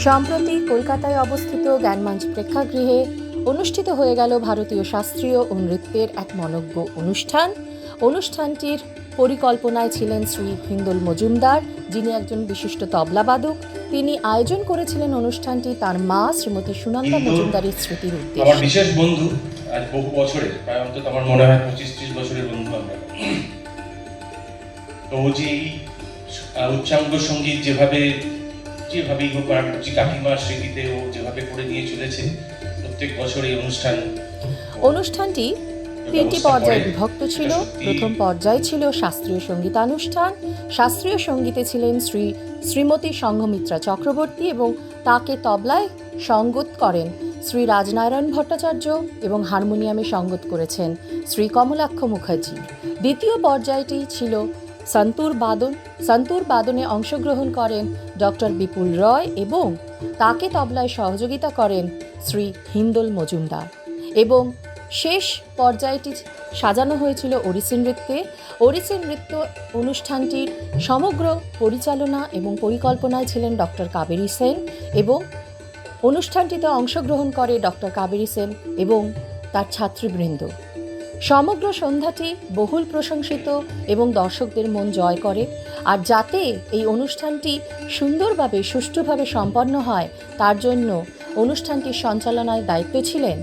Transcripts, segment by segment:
সম্প্রতি কলকাতায় অবস্থিত জ্ঞানমঞ্চ প্রেক্ষাগৃহে অনুষ্ঠিত হয়ে গেল ভারতীয় শাস্ত্রীয় ও নৃত্যের এক মনোজ্ঞ অনুষ্ঠানটির পরিকল্পনায় ছিলেন শ্রী হিন্দোল মজুমদার, যিনি একজন বিশিষ্ট তবলাবাদক। তিনি আয়োজন করেছিলেন অনুষ্ঠানটি তার মা শ্রীমতী সুনন্দা মজুমদারের স্মৃতির উদ্দেশ্যে। আমার বিশেষ বন্ধু, আজ বহু বছরের, প্রায় অন্তত আমার মনে হয় 25-30 বছরের বন্ধু আমরা। তো যে এই উচ্চাঙ্গ সঙ্গীত যেভাবে কাকিমার স্মৃতিতে ও যেভাবে করে নিয়ে চলেছে প্রত্যেক বছর এই অনুষ্ঠানটি 3টি পর্যায়ে বিভক্ত ছিল। প্রথম পর্যায়ে ছিল শাস্ত্রীয় সঙ্গীতানুষ্ঠান। শাস্ত্রীয় সঙ্গীতে ছিলেন শ্রীমতী সংঘমিত্রা চক্রবর্তী এবং তাকে তবলায় সঙ্গত করেন শ্রী রাজনারায়ণ ভট্টাচার্য এবং হারমোনিয়ামে সঙ্গত করেছেন শ্রী কমলাক্ষ মুখার্জি। দ্বিতীয় পর্যায়টি ছিল সন্তুর বাদনে অংশগ্রহণ করেন ডক্টর বিপুল রয় এবং তাকে তবলায় সহযোগিতা করেন শ্রী হিন্দোল মজুমদার। এবং শেষ পর্যায়টি সাজানো হয়েছিল ওড়িশি নৃত্যে। ওড়িশি নৃত্য অনুষ্ঠানটির সমগ্র পরিচালনা এবং পরিকল্পনায় ছিলেন ডক্টর কাবেরী সেন এবং অনুষ্ঠানটিতে অংশগ্রহণ করে ডক্টর কাবেরী সেন এবং তার ছাত্রীবৃন্দ। সমগ্র সন্ধ্যাটি বহুল প্রশংসিত এবং দর্শকদের মন জয় করে। আর যাতে এই অনুষ্ঠানটি সুন্দরভাবে সুষ্ঠুভাবে সম্পন্ন হয় তার জন্য অনুষ্ঠানটির সঞ্চালনায় দায়িত্ব ছিলেন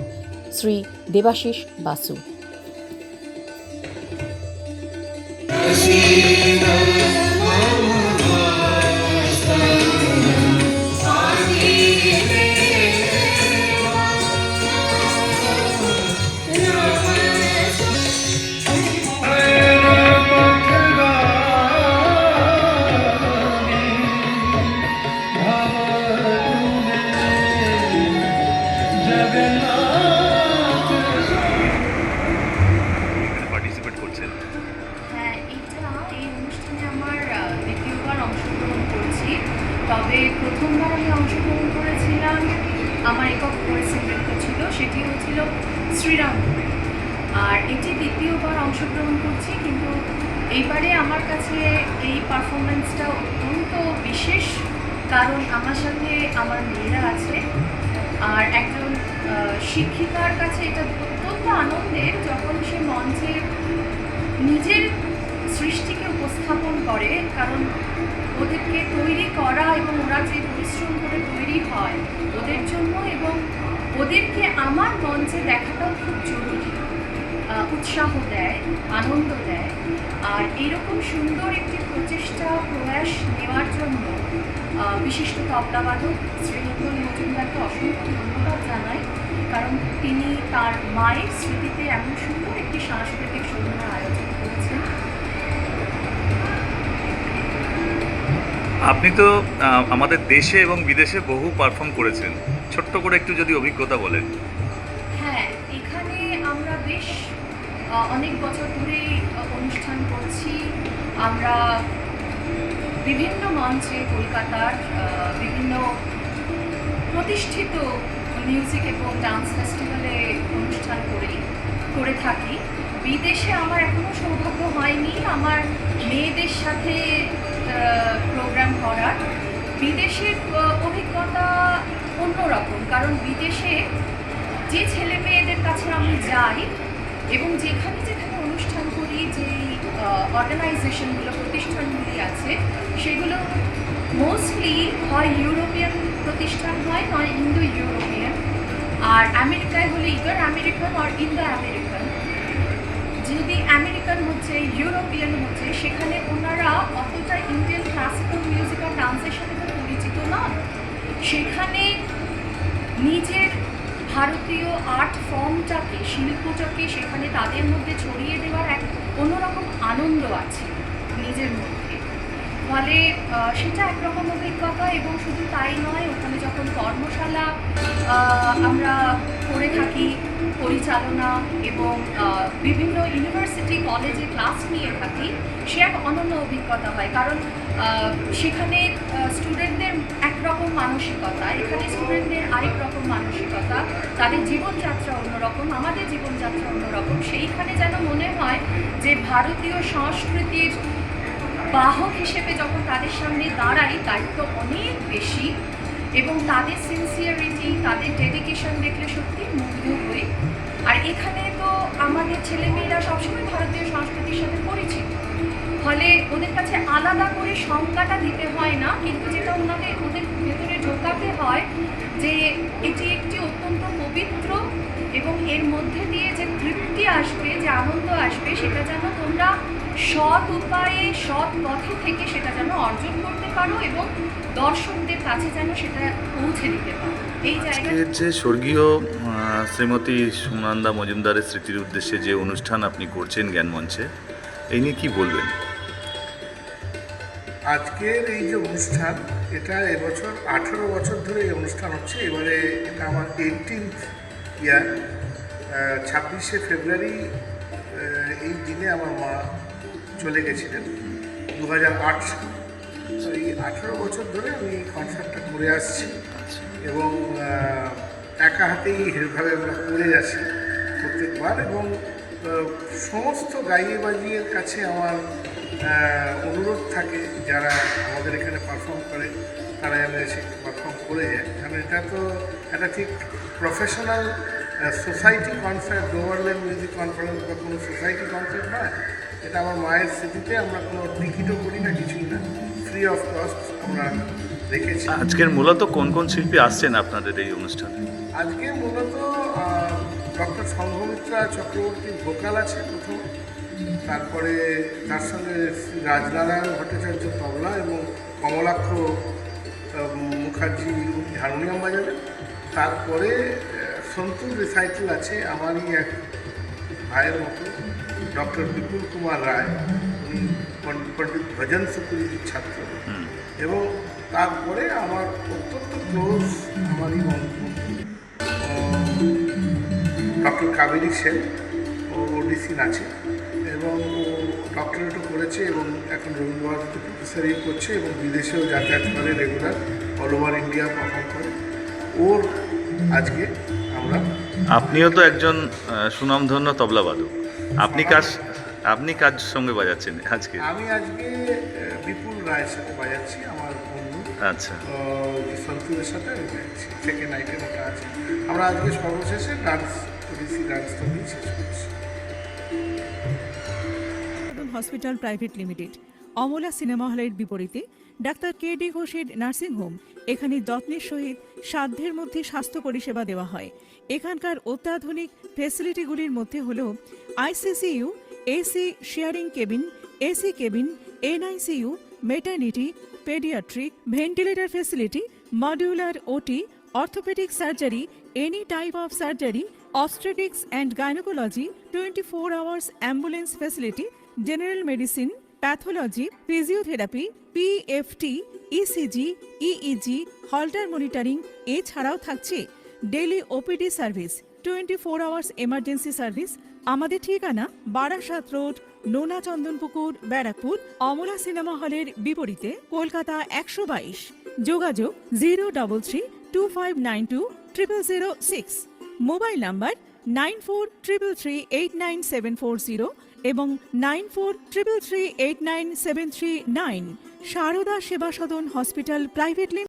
শ্রী দেবাশিস বাসু। তবে প্রথমবার আমি অংশগ্রহণ করেছিলাম, আমার একক পরিস্থিতি নৃত্য ছিল, সেটি হচ্ছিল শ্রীরামপুরে। আর এটি দ্বিতীয়বার অংশগ্রহণ করছি, কিন্তু এইবারে আমার কাছে এই পারফরমেন্সটা অত্যন্ত বিশেষ, কারণ আমার সাথে আমার মেয়েরা আছে। আর একজন শিক্ষিকার কাছে এটা অত্যন্ত আনন্দের যখন সে মঞ্চে নিজের সৃষ্টিকে উপস্থাপন করে, কারণ ওদেরকে তৈরি করা এবং ওরা যে পরিশ্রম করে তৈরি হয় ওদের জন্য, এবং ওদেরকে আমার মঞ্চে দেখাটাও খুব জরুরি, উৎসাহ দেয়, আনন্দ দেয়। আর এরকম সুন্দর একটি প্রয়াস নেওয়ার জন্য বিশিষ্ট তবলাবাদক শ্রী হিন্দোল মজুমদারকে অসংখ্য ধন্যবাদ জানাই, কারণ তিনি তার মায়ের স্মৃতিতে এমন সুন্দর একটি সাংস্কৃতিক সন্ধ্যার আয়োজন করেছেন। আপনি তো আমাদের দেশে এবং বিদেশে বহু পারফর্ম করেছেন, ছোট্ট করে একটু যদি অভিজ্ঞতা বলেন। হ্যাঁ, এখানে আমরা বেশ অনেক বছর ধরেই অনুষ্ঠান করছি। আমরা বিভিন্ন মঞ্চে কলকাতার বিভিন্ন প্রতিষ্ঠিত মিউজিক এবং ডান্স ফেস্টিভ্যালে অনুষ্ঠান করে থাকি। বিদেশে আমার এখনও সৌভাগ্য হয়নি আমার মেয়েদের সাথে প্রোগ্রাম করার। বিদেশের অভিজ্ঞতা অন্যরকম, কারণ বিদেশে যে ছেলে মেয়েদের কাছে আমি যাই এবং যেখানে যেখানে অনুষ্ঠান করি, যে অর্গানাইজেশনগুলো, প্রতিষ্ঠানগুলি আছে, সেগুলো মোস্টলি হয় ইউরোপিয়ান প্রতিষ্ঠান হয়, নয় ইন্দো ইউরোপিয়ান। আর আমেরিকায় হলে ইদার আমেরিকান আর ইন্দো আমেরিকান। যদি আমেরিকান হচ্ছে, ইউরোপিয়ান হচ্ছে, সেখানে ওনারা অতটা ইন্ডিয়ান ক্লাসিক্যাল মিউজিক আর ডান্সের সাথে তো পরিচিত নন। সেখানে নিজের ভারতীয় আর্ট ফর্মটাকে, শিল্পটাকে সেখানে তাদের মধ্যে ছড়িয়ে দেওয়ার এক অন্যরকম আনন্দ আছে নিজের মধ্যে। ফলে সেটা একরকম অভিজ্ঞতা। এবং শুধু তাই নয়, ওখানে যখন কর্মশালা আমরা করে থাকি, পরিচালনা এবং বিভিন্ন ইউনিভার্সিটি কলেজে ক্লাস নিয়ে থাকি, সে এক অনন্য অভিজ্ঞতা হয়। কারণ সেখানে স্টুডেন্টদের একরকম মানসিকতা, এখানে স্টুডেন্টদের আরেক রকম মানসিকতা, তাদের জীবনযাত্রা অন্যরকম, আমাদের জীবনযাত্রা অন্যরকম। সেইখানে যেন মনে হয় যে ভারতীয় সংস্কৃতির বাহক হিসেবে যখন তাদের সামনে দাঁড়াই, দায়িত্ব অনেক বেশি। এবং তাদের সিনসিয়ারিটি, তাদের ডেডিকেশন দেখলে সত্যি মুগ্ধ হই। আর এখানে তো আমাদের ছেলেমেয়েরা সবসময় ভারতীয় সংস্কৃতির সাথে পরিচিত, ফলে ওদের কাছে আলাদা করে সংজ্ঞাটা দিতে হয় না, কিন্তু যেটা ওদের ভেতরে ঢোকাতে হয় যে এটি একটি অত্যন্ত পবিত্র এবং এর মধ্যে দিয়ে যে তৃপ্তি আসবে, যে আনন্দ আসবে, সেটা যেন তোমরা সৎ উপায়ে সৎ পথে থেকে সেটা যেন অর্জন করতে পারো এবং দর্শকদের কাছে যেন সেটা পৌঁছে দিতে পারো। এই জায়গায় আজকের যে স্বর্গীয় শ্রীমতী সুনন্দা মজুমদারের স্মৃতির উদ্দেশ্যে যে অনুষ্ঠান আপনি করছেন জ্ঞানমঞ্চে, এই নিয়ে কি বলবেন? আজকের এই যে অনুষ্ঠান, এটা এবছর 18 বছর ধরে এই অনুষ্ঠান হচ্ছে। এবারে এটা আমার 18th ইয়ার। 26শে ফেব্রুয়ারি এই দিনে আমার মা চলে গেছিলেন 2008 সালে। তো এই 18 বছর ধরে আমি এই কনসার্টটা করে আসছি এবং একা হাতেই এভাবে আমরা করে যাচ্ছি প্রত্যেকবার। এবং সমস্ত গাইয়ে বাজিয়ের কাছে আমার অনুরোধ থাকে, যারা আমাদের এখানে পারফর্ম করে তারা যেন এসে পারফর্ম করে যায়। কারণ এটা তো একটা ঠিক professional society concert, government music conference বা কোনো সোসাইটি কনসার্ট নয়। এটা আমার মায়ের স্মৃতিতে, আমরা কোনো টিকিটও করি না, কিছুই না, ফ্রি অফ কস্ট আমরা রেখেছি। আজকের মূলত কোন কোন শিল্পী আসছেন আপনাদের এই অনুষ্ঠানে? আজকে মূলত ডক্টর সংঘমিত্রা চক্রবর্তীর ভোকাল আছে প্রথম, তারপরে তার সঙ্গে শ্রী রাজনারায়ণ ভট্টাচার্য তবলা এবং কমলাক্ষ মুখার্জি হারমোনিয়াম বাজাবেন। তারপরে সন্তুর রিসাইকেল আছে, আমারই এক ভাইয়ের মতো ডক্টর বিপুল কুমার রায়, উনি পণ্ডিত ভজন সুকুরির ছাত্র। এবং তারপরে আমার অত্যন্ত ক্লোজ আমারই বন্ধু ডক্টর কাবেরী সেন, ও ওডিসি নাচে এবং ও ডক্টরেটও করেছে এবং এখন রবীন্দ্রভারতীতে প্রফেসরই করছে এবং বিদেশেও যাতায়াত করে regular, all over India perform করে। ওর আজকে আমরা, আপনিও তো একজন সুনামধন্য তবলাবাদক, আপনি কার সঙ্গে বাজাচ্ছেন আজকে? আমি আজকে বিপুল রায়ের সাথে বাজাচ্ছি, আমার বন্ধু। আচ্ছা, সন্তুরের সাথে আমি বাজাচ্ছি। সেকেন্ড আইটেম ওটা আছে। আমরা আজকে সর্বশেষে ডান্স, ওডিসি ডান্সটা দিয়ে শেষ করছি। Hospital private limited, Amala cinema হলের বিপরীতে ডাক্তার কে.ডি. ঘোষের নার্সিংহোম। এখানে যত্নের সহিত সাধ্যের মধ্যে স্বাস্থ্য পরিষেবা দেওয়া হয়। এখানকার অত্যাধুনিক ফেসিলিটিগুলির মধ্যে হল ICCU, AC sharing cabin, AC cabin, NICU, maternity, paediatric, ventilator facility, modular OT, orthopaedic surgery, any type of surgery, obstetrics and gynecology, 24 hours ambulance facility, general medicine, pathology, physiotherapy, PFT, ECG, EEG, Holter monitoring, এছাড়াও থাকছে daily OPD service, 24 hours emergency service. আমাদের ঠিকানা Barasat road, নোনা Chandanpukur, Barrackpore, Amala cinema হলের বিপরীতে, কলকাতা 122। যোগাযোগ 03325920006। Mobile number 9433389740 এবং 9433389739। সারদা সেবা সদন হসপিটাল প্রাইভেট লিমিটেড।